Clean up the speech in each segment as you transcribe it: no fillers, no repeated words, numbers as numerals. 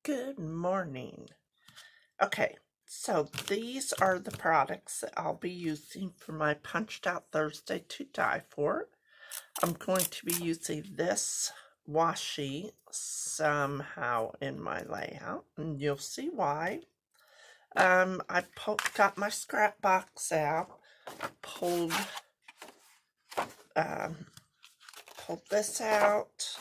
Good morning. Okay, so these are the products that I'll be using for my Punched Out Thursday to Die For. I'm going to be using this washi somehow in my layout, and you'll see why. I got my scrap box out, pulled this out,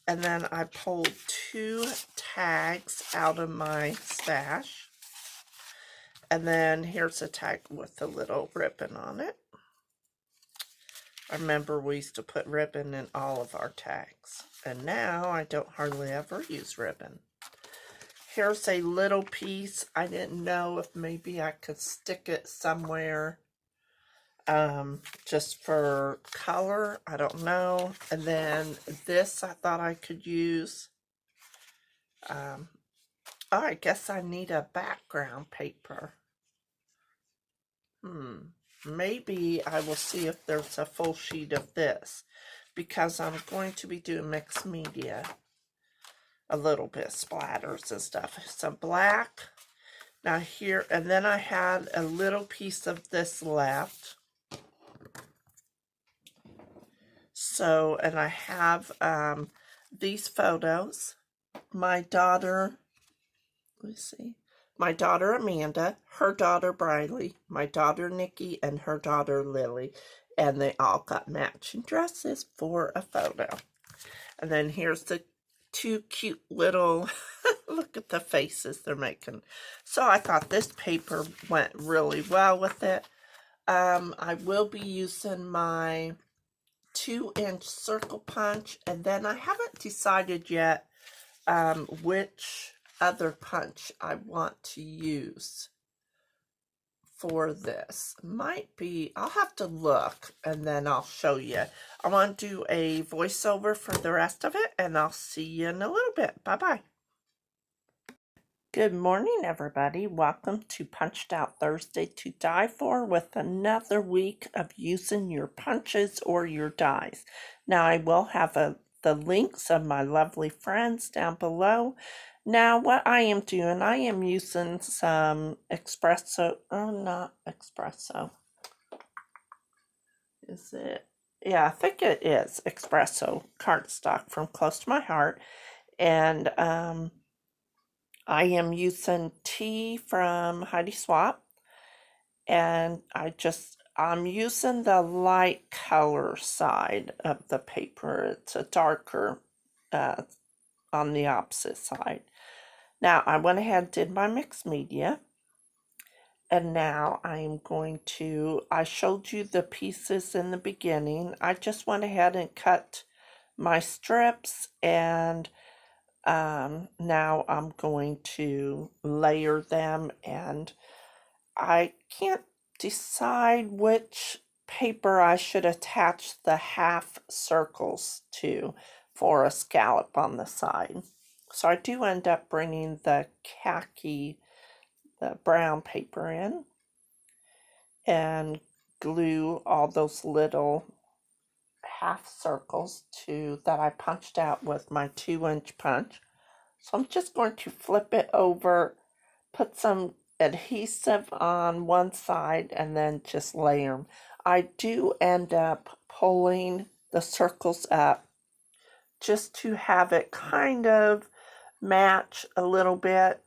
and then I pulled 2 tags out of my stash. And then here's a tag with a little ribbon on it. I remember we used to put ribbon in all of our tags. And now I don't hardly ever use ribbon. Here's a little piece. I didn't know if maybe I could stick it somewhere just for color. I don't know. And then this I thought I could use. Oh, I guess I need a background paper. Maybe I will see if there's a full sheet of this, because I'm going to be doing mixed media. A little bit splatters and stuff. Some black. Now here, and then I had a little piece of this left. So, and I have these photos. My daughter, let me see. My daughter Amanda, her daughter Briley, my daughter Nikki, and her daughter Lily. And they all got matching dresses for a photo. And then here's the 2 cute little, look at the faces they're making. So I thought this paper went really well with it. I will be using my 2-inch circle punch, and then I haven't decided yet which other punch I want to use for this. Might be, I'll have to look and then I'll show you. I want to do a voiceover for the rest of it, and I'll see you in a little bit. Bye-bye. Good morning, everybody. Welcome to Punched Out Thursday to Die For with another week of using your punches or your dies. Now, I will have the links of my lovely friends down below. Now, what I am doing, I am using some espresso, not espresso. Is it? Yeah, I think it is espresso cardstock from Close to My Heart. And I am using tea from Heidi Swapp. And I'm using the light color side of the paper. It's a darker on the opposite side. Now, I went ahead and did my mixed media. And now I am going to, I showed you the pieces in the beginning. I just went ahead and cut my strips, and now I'm going to layer them, and I can't decide which paper I should attach the half circles to for a scallop on the side. So I do end up bringing the brown paper in and glue all those little half circles that I punched out with my 2-inch punch. So I'm just going to flip it over, put some adhesive on one side, and then just layer them. I do end up pulling the circles up just to have it kind of match a little bit.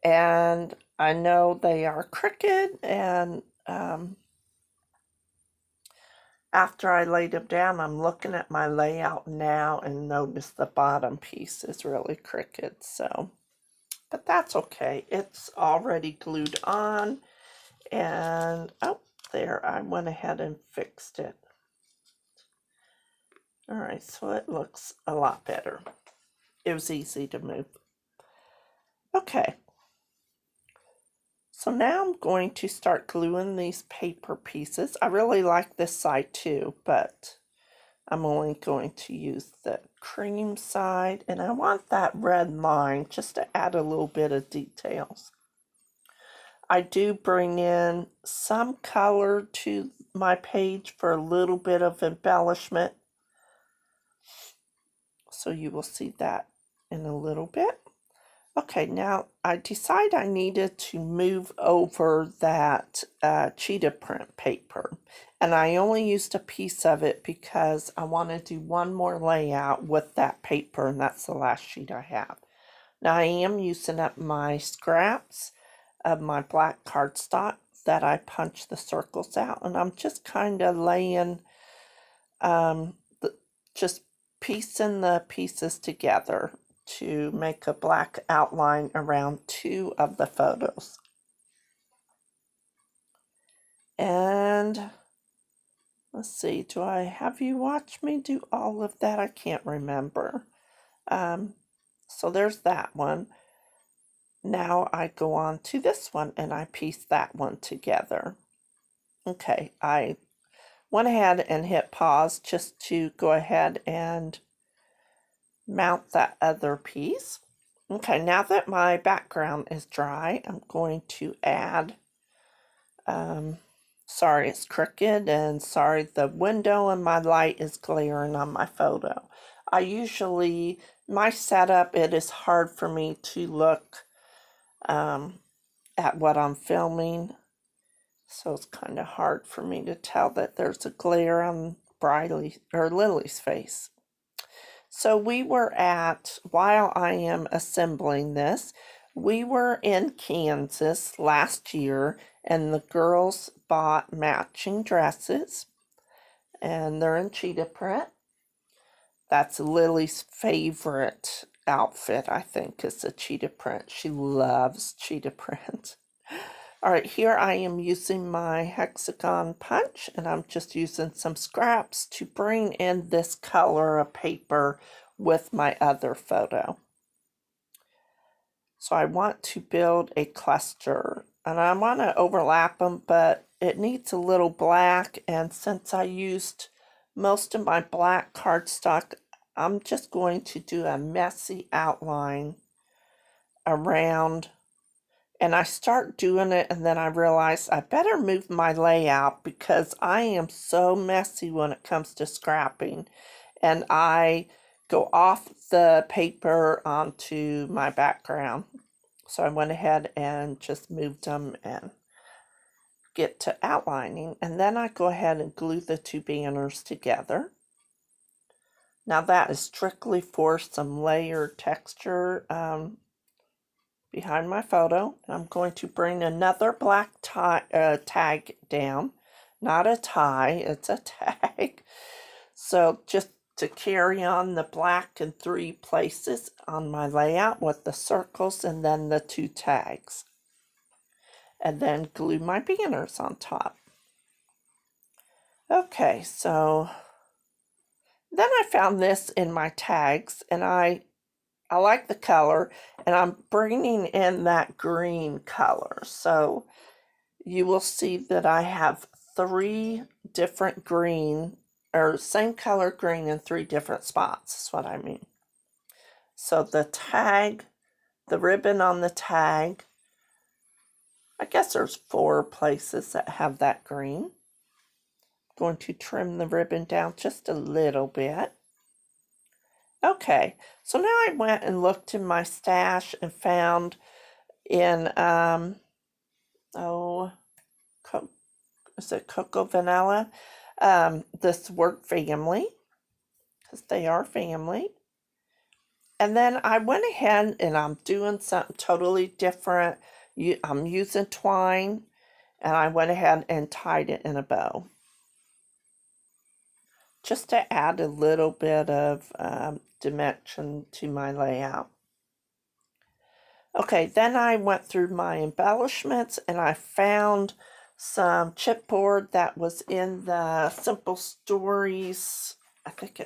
And I know they are crooked, and after I laid them down, I'm looking at my layout now and notice the bottom piece is really crooked. So, but that's okay. It's already glued on, and oh, there, I went ahead and fixed it. All right, so it looks a lot better. It was easy to move. Okay. So now I'm going to start gluing these paper pieces. I really like this side too, but I'm only going to use the cream side, and I want that red line just to add a little bit of details. I do bring in some color to my page for a little bit of embellishment. so you will see that in a little bit. Okay, now I decided I needed to move over that cheetah print paper, and I only used a piece of it because I want to do one more layout with that paper, and that's the last sheet I have. Now I am using up my scraps of my black cardstock that I punched the circles out, and I'm just kind of laying, just piecing the pieces together to make a black outline around 2 of the photos. And let's see, do I have you watch me do all of that? I can't remember. So there's that one. Now I go on to this one and I piece that one together. Okay, I went ahead and hit pause just to go ahead and mount that other piece. Okay, now that my background is dry, I'm going to add, sorry it's crooked, and sorry the window and my light is glaring on my photo. My setup, it is hard for me to look at what I'm filming, so it's kind of hard for me to tell that there's a glare on Lily's face. So while I am assembling this, we were in Kansas last year, and the girls bought matching dresses, and they're in cheetah print. That's Lily's favorite outfit, I think, is the cheetah print. She loves cheetah print. All right, here I am using my hexagon punch, and I'm just using some scraps to bring in this color of paper with my other photo. So I want to build a cluster, and I want to overlap them, but it needs a little black, and since I used most of my black cardstock, I'm just going to do a messy outline around. And I start doing it, and then I realize I better move my layout because I am so messy when it comes to scrapping. And I go off the paper onto my background. So I went ahead and just moved them and get to outlining. And then I go ahead and glue the 2 banners together. Now that is strictly for some layered texture behind my photo. I'm going to bring another black tag down. Not a tie, it's a tag. So just to carry on the black in 3 places on my layout with the circles and then the 2 tags. And then glue my banners on top. Okay, so then I found this in my tags, and I like the color, and I'm bringing in that green color. So you will see that I have 3 different green, or same color green in 3 different spots, is what I mean. So the tag, the ribbon on the tag, I guess there's 4 places that have that green. I'm going to trim the ribbon down just a little bit. Okay, so now I went and looked in my stash and found in, is it Cocoa Vanilla? This word family, because they are family. And then I went ahead and I'm doing something totally different. I'm using twine, and I went ahead and tied it in a bow, just to add a little bit of dimension to my layout. Okay, then I went through my embellishments, and I found some chipboard that was in the Simple Stories, I think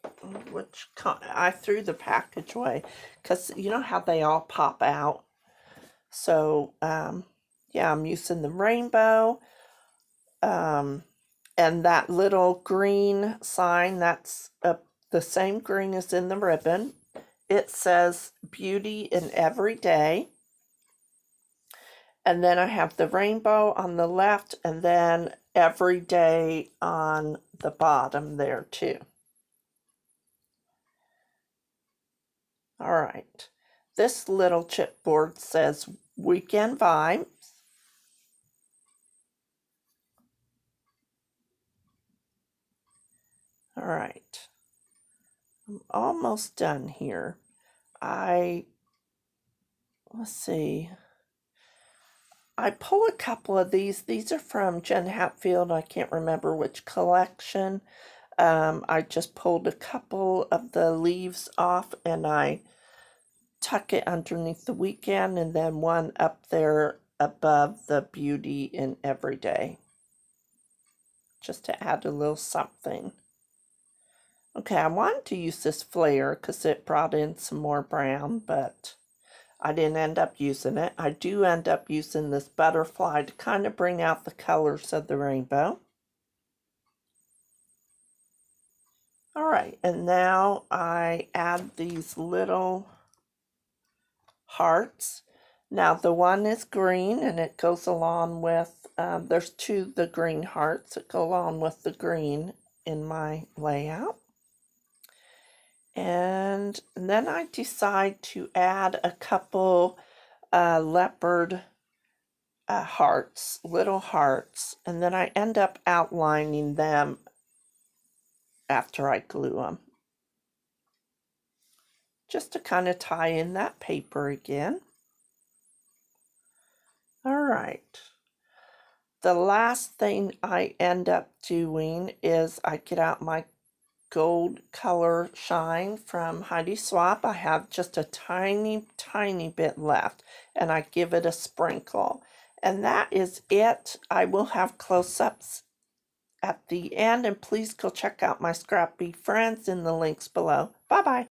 I threw the package away because you know how they all pop out. So yeah, I'm using the rainbow, and that little green sign, that's the same green as in the ribbon. It says beauty in every day. And then I have the rainbow on the left, and then every day on the bottom there too. All right. This little chipboard says Weekend Vibes. All right. I'm almost done here. Let's see. I pulled a couple of these. These are from Jen Hatfield. I can't remember which collection. I just pulled a couple of the leaves off and I tuck it underneath the Weekend, and then one up there above the Beauty in Everyday, just to add a little something. Okay, I wanted to use this flare because it brought in some more brown, but I didn't end up using it. I do end up using this butterfly to kind of bring out the colors of the rainbow. All right, and now I add these little hearts. Now the one is green and it goes along with, there's the green hearts that go along with the green in my layout. And then I decide to add a couple leopard hearts, little hearts, and then I end up outlining them after I glue them, just to kind of tie in that paper again. All right. The last thing I end up doing is I get out my gold color shine from Heidi Swapp. I have just a tiny bit left, and I give it a sprinkle. And that is it. I will have close-ups at the end, and please go check out my scrappy friends in the links below. Bye-bye.